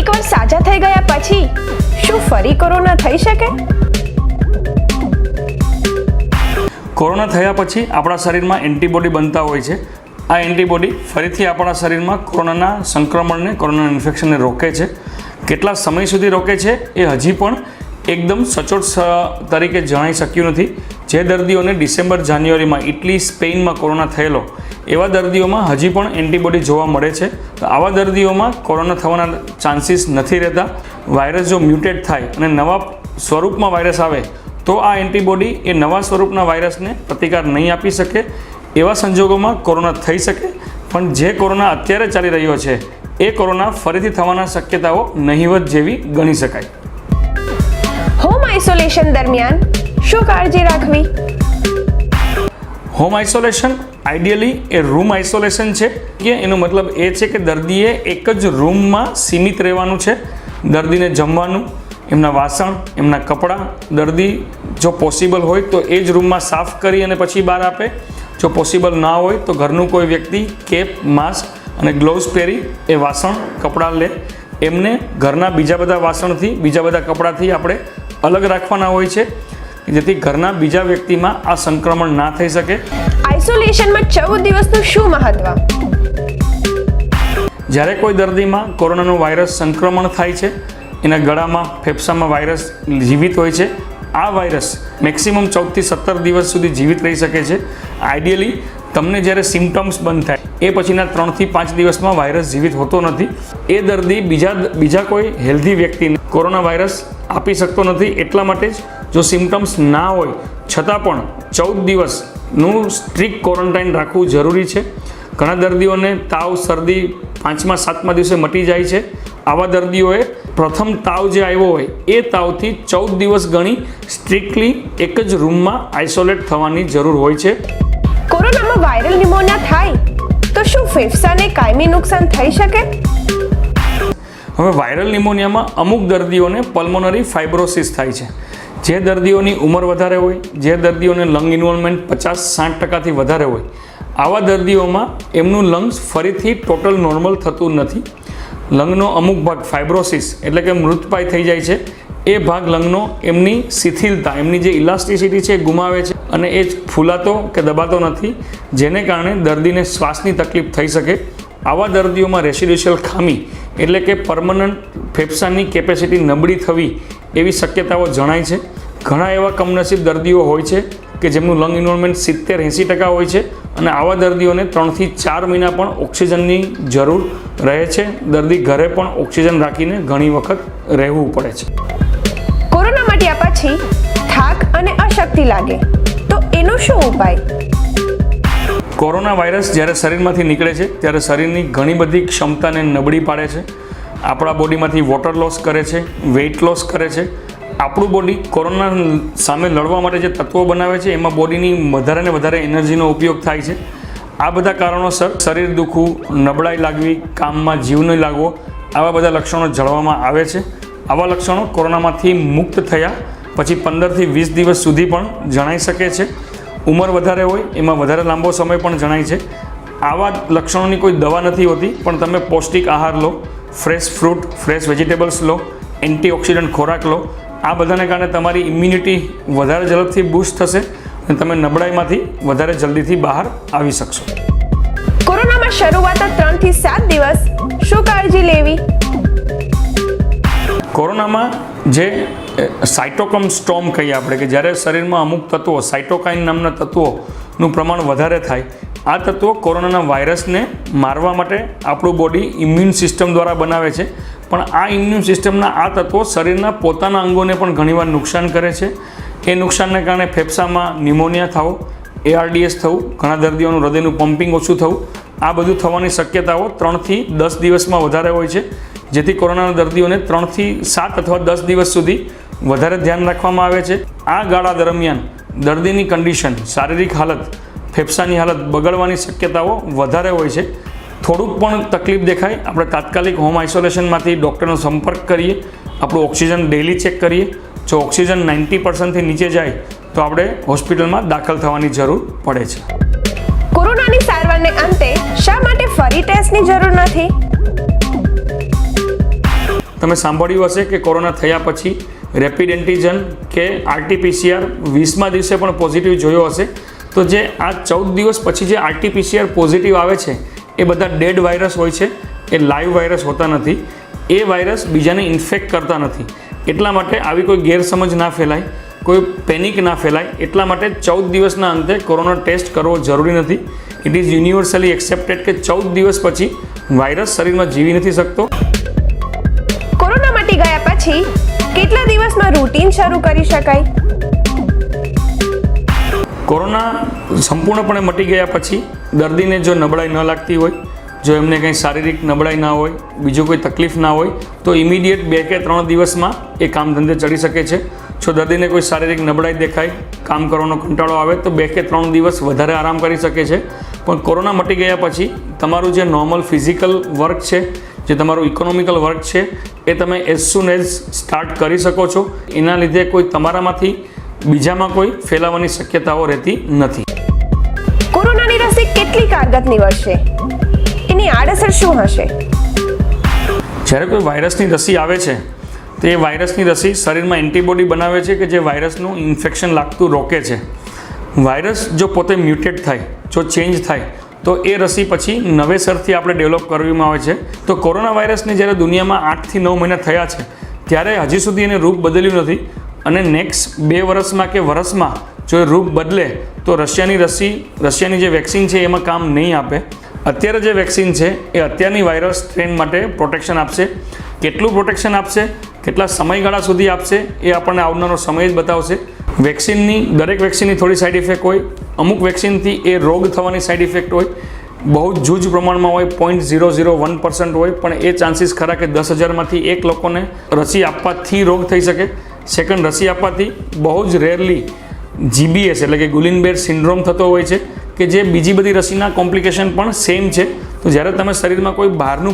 એકવાર સાજા થઈ ગયા પછી શું ફરી કોરોના થઈ શકે? કોરોના થયા પછી આપણા શરીરમાં એન્ટીબોડી બનતા હોય છે. આ એન્ટીબોડી ફરીથી આપણા શરીરમાં કોરોનાના સંક્રમણને, કોરોના ઇન્ફેક્શનને રોકે છે. કેટલા સમય સુધી રોકે છે એ હજી પણ એકદમ સચોટ તરીકે જણાઈ શક્યું નથી. જે દર્દીઓને ડિસેમ્બર જાન્યુઆરીમાં ઇટલી, સ્પેનમાં કોરોના થયેલો એવા દર્દીઓમાં હજી પણ એન્ટીબોડી જોવા મળે છે. તો આવા દર્દીઓમાં કોરોના થવાના ચાન્સીસ નથી રહેતા. વાયરસ જો મ્યુટેટ થાય અને નવા સ્વરૂપમાં વાયરસ આવે તો આ એન્ટીબોડી એ નવા સ્વરૂપના વાયરસને પ્રતિકાર નહીં આપી શકે. એવા સંજોગોમાં કોરોના થઈ શકે, પણ જે કોરોના અત્યારે ચાલી રહ્યો છે એ કોરોના ફરીથી થવાના શક્યતાઓ નહિવત જેવી ગણી શકાય. હોમ આઇસોલેશન દરમિયાન શું કાળજી રાખવી? હોમ આઇસોલેશન આઈડિયલી એ રૂમ આઇસોલેશન છે કે એનો મતલબ એ છે કે દર્દીએ એક જ રૂમમાં સીમિત રહેવાનું છે. દર્દીને જમવાનું, એમના વાસણ, એમના કપડાં દર્દી જો પોસિબલ હોય તો એ જ રૂમમાં સાફ કરી અને પછી બહાર આપે. જો પોસિબલ ના હોય તો ઘરનું કોઈ વ્યક્તિ કેપ, માસ્ક અને ગ્લોવ્સ પહેરી એ વાસણ, કપડાં લે. એમને ઘરના બીજા બધા વાસણથી, બીજા બધા કપડાંથી આપણે અલગ રાખવાના હોય છે, જેથી ઘરના બીજા વ્યક્તિમાં આ સંક્રમણ ના થઈ શકે. આઇસોલેશનમાં 14 દિવસનું શું મહત્વ? જ્યારે કોઈ દર્દીમાં કોરોનાનો વાયરસ સંક્રમણ થાય છે, એના ગળામાં, ફેફસામાં વાયરસ જીવિત હોય છે. આ વાયરસ મેક્સિમમ 14 થી 17 દિવસ સુધી જીવિત રહી શકે છે. આઈડિયલી તમને જ્યારે સિમ્ટમ્સ બંધ થાય એ પછીના 3 થી 5 દિવસમાં વાયરસ જીવિત હોતો નથી. એ દર્દી બીજા કોઈ હેલ્ધી વ્યક્તિને કોરોના વાયરસ આપી શકતો નથી. એટલા માટે જ જો સિમ્ટમ્સ ના હોય છતાં પણ 14 દિવસનું સ્ટ્રિક્ટ ક્વોરન્ટાઇન રાખવું જરૂરી છે. ઘણા દર્દીઓને તાવ, શરદી 5મા 7મા દિવસે મટી જાય છે. આવા દર્દીઓએ પ્રથમ તાવ જે આવ્યો હોય એ તાવથી 14 દિવસ ગણી સ્ટ્રિક્ટલી એક જ રૂમમાં આઇસોલેટ થવાની જરૂર હોય છે. કોરોનામાં વાયરલ ન્યુમોનિયા થાય તો શું ફેફસાને કાયમી નુકસાન થઈ શકે? હવે વાયરલ ન્યુમોનિયામાં અમુક દર્દીઓને પલ્મોનરી ફાઇબ્રોસિસ થાય છે. જે દર્દીઓની ઉંમર વધારે હોય, જે દર્દીઓને લંગ ઇન્વોલ્વમેન્ટ 50-60% વધારે હોય, આવા દર્દીઓમાં એમનું લંગ્સ ફરીથી ટોટલ નોર્મલ થતું નથી. લંગનો અમુક ભાગ ફાઇબ્રોસિસ એટલે કે મૃતપાય થઈ જાય છે. એ ભાગ લંગનો એમની શિથિલતા, એમની જે ઇલાસ્ટિસિટી છે એ ગુમાવે છે અને એ ફૂલાતો કે દબાતો નથી, જેને કારણે દર્દીને શ્વાસની તકલીફ થઈ શકે. આવા દર્દીઓમાં રેસિડ્યુશિયલ ખામી એટલે કે પરમનન્ટ ફેફસાની કેપેસિટી નબળી થવી એવી શક્યતાઓ જણાય છે. ઘણા એવા કમનસીબ દર્દીઓ હોય છે કે જેમનું લંગ ઇન્વોલ્વમેન્ટ 70-80% હોય છે અને આવા દર્દીઓને 3 થી 4 મહિના પણ ઓક્સિજનની જરૂર રહે છે. દર્દી ઘરે પણ ઓક્સિજન રાખીને ઘણી વખત રહેવું પડે છે. કોરોના મટ્યા પછી થાક અને અશક્તિ લાગે તો એનો શું ઉપાય? કોરોના વાયરસ જ્યારે શરીરમાંથી નીકળે છે ત્યારે શરીરની ઘણી બધી ક્ષમતાને નબળી પાડે છે. આપણા બોડીમાંથી વોટર લોસ કરે છે, વેઇટ લોસ કરે છે. આપણું બોડી કોરોના સામે લડવા માટે જે તત્વો બનાવે છે એમાં બોડીની વધારે ને વધારે એનર્જીનો ઉપયોગ થાય છે. આ બધા કારણોસર શરીર દુખવું, નબળાઈ લાગવી, કામમાં જીવ નહીં લાગવો, આવા બધા લક્ષણો જણાવવામાં આવે છે. આવા લક્ષણો કોરોનામાંથી મુક્ત થયા પછી 15 થી 20 દિવસ સુધી પણ જણાઈ શકે છે. ઉંમર વધારે હોય એમાં વધારે લાંબો સમય પણ જણાય છે. આવા લક્ષણોની કોઈ દવા નથી હોતી, પણ તમે પૌષ્ટિક આહાર લો, ફ્રેશ ફ્રૂટ, ફ્રેશ વેજીટેબલ્સ લો, એન્ટીઓક્સિડન્ટ ખોરાક લો. આ બધાને કારણે તમારી ઇમ્યુનિટી વધારે ઝડપથી બૂસ્ટ થશે અને તમે નબળાઈમાંથી વધારે જલ્દીથી બહાર આવી શકશો. કોરોનામાં શરૂઆતના 3 થી 7 દિવસ શું કાળજી લેવી? કોરોનામાં જે સાઇટોકમ સ્ટોર્મ કહીએ આપણે, કે જ્યારે શરીરમાં અમુક તત્વો, સાઇટોકાઇન નામના તત્વોનું પ્રમાણ વધારે થાય, આ તત્વો કોરોનાના વાયરસને મારવા માટે આપણું બોડી ઇમ્યુન સિસ્ટમ દ્વારા બનાવે છે. પણ આ ઇમ્યુન સિસ્ટમના આ તત્વો શરીરના પોતાના અંગોને પણ ઘણીવાર નુકસાન કરે છે. એ નુકસાનને કારણે ફેફસામાં ન્યુમોનિયા થવું, ARDS થવું, ઘણા દર્દીઓનું હૃદયનું પમ્પિંગ ઓછું થવું, આ બધું થવાની શક્યતાઓ 3 થી 10 દિવસમાં વધારે હોય છે. જેથી કોરોનાના દર્દીઓને 3 થી 7 અથવા 10 દિવસ સુધી વધારે ધ્યાન રાખવામાં આવે છે. આ ગાળા દરમિયાન દર્દીની કન્ડિશન, શારીરિક હાલત, ફેફસાની હાલત બગડવાની શક્યતાઓ વધારે હોય છે. થોડુંક પણ તકલીફ દેખાય આપણે તાત્કાલિક હોમ આઇસોલેશનમાંથી ડૉક્ટરનો સંપર્ક કરીએ, આપણું ઓક્સિજન ડેઇલી ચેક કરીએ. જો ઓક્સિજન 90%થી નીચે જાય તો આપણે હોસ્પિટલમાં દાખલ થવાની જરૂર પડે છે. કોરોનાની સારવારને અંતે શા માટે ફરી ટેસ્ટની જરૂર નથી? તમે સાંભળ્યું હશે કે કોરોના થયા પછી રેપિડ એન્ટીજન કે RT-PCR 20મા દિવસે પણ પોઝિટિવ જોયો હશે. તો જે આ 14 દિવસ પછી જે RT-PCR પોઝિટિવ આવે છે એ બધા ડેડ વાયરસ હોય છે, એ લાઈવ વાયરસ હોતા નથી. એ વાયરસ બીજાને ઇન્ફેક્ટ કરતા નથી. એટલા માટે આવી કોઈ ગેરસમજ ના ફેલાય, કોઈ પેનિક ના ફેલાય, એટલા માટે 14 દિવસના અંતે કોરોના ટેસ્ટ કરવો જરૂરી નથી. ઇટ ઇઝ યુનિવર્સલી એક્સેપ્ટેડ કે 14 દિવસ પછી વાયરસ શરીરમાં જીવી નથી શકતો. કોરોના મટી ગયા પછી કેટલા દિવસમાં રૂટીન શરૂ કરી શકાય? કોરોના સંપૂર્ણપણે મટી ગયા પછી દર્દીને જો નબળાઈ ન લાગતી હોય, જો એમને કંઈ શારીરિક નબળાઈ ના હોય, બીજો કોઈ તકલીફ ના હોય, તો ઇમિડિયેટ 2 કે 3 દિવસમાં એ કામ ધંધે ચડી શકે છે. જો દર્દીને કોઈ શારીરિક નબળાઈ દેખાય, કામ કરવાનો કંટાળો આવે, તો 2 કે 3 દિવસ વધારે આરામ કરી શકે છે. પણ કોરોના મટી ગયા પછી તમારું જે નોર્મલ ફિઝિકલ વર્ક છે, જે તમારું ઇકોનોમિકલ વર્ક છે, એ તમે એઝ સૂન એઝ સ્ટાર્ટ કરી શકો છો. એના લીધે કોઈ તમારામાંથી બીજામાં કોઈ ફેલાવાની શક્યતાઓ રહેતી નથી. કોરોનાની રસી કેટલી કારગર નીવડશે? એની આડઅસર શું હશે? જ્યારે કોઈ વાયરસની રસી આવે છે તો એ વાયરસની રસી શરીરમાં એન્ટીબોડી બનાવે છે કે જે વાયરસનું ઇન્ફેક્શન લાગતું રોકે છે. વાયરસ જો પોતે મ્યુટેટ થાય, જો ચેન્જ થાય, તો એ રસી પછી નવેસરથી આપણે ડેવલપ કરવામાં આવે છે. તો કોરોના વાયરસને જ્યારે દુનિયામાં 8 થી 9 મહિના થયા છે ત્યારે હજી સુધી એને રૂપ બદલ્યું નથી. અને નેક્સ્ટ 2 વર્ષમાં કે વર્ષમાં જો એ રૂપ બદલે તો રશિયાની જે વેક્સિન છે એમાં કામ નહીં આપે. અત્યારે જે વેક્સિન છે એ અત્યારની વાયરસ સ્ટ્રેન માટે પ્રોટેક્શન આપશે. કેટલું પ્રોટેક્શન આપશે, કેટલા સમયગાળા સુધી આપશે, એ આપણને આવનારો સમય જ બતાવશે. દરેક વેક્સિનની થોડી સાઇડ ઇફેક્ટ હોય. અમુક વેક્સિનથી એ રોગ થવાની સાઇડ ઇફેક્ટ હોય, બહુ જૂજ પ્રમાણમાં હોય, 0.001% હોય, પણ એ ચાન્સીસ ખરા કે 10,000માંથી 1 લોકોને રસી આપવાથી રોગ થઈ શકે. સેકન્ડ, રસી આપવાથી બહુ જ રેરલી GBS એટલે કે ગુલિનબેર સિન્ડ્રોમ થતો હોય છે, કે જે બીજી બધી રસીના કોમ્પ્લિકેશન પણ સેમ છે. તો જ્યારે તમે શરીરમાં કોઈ બહારનું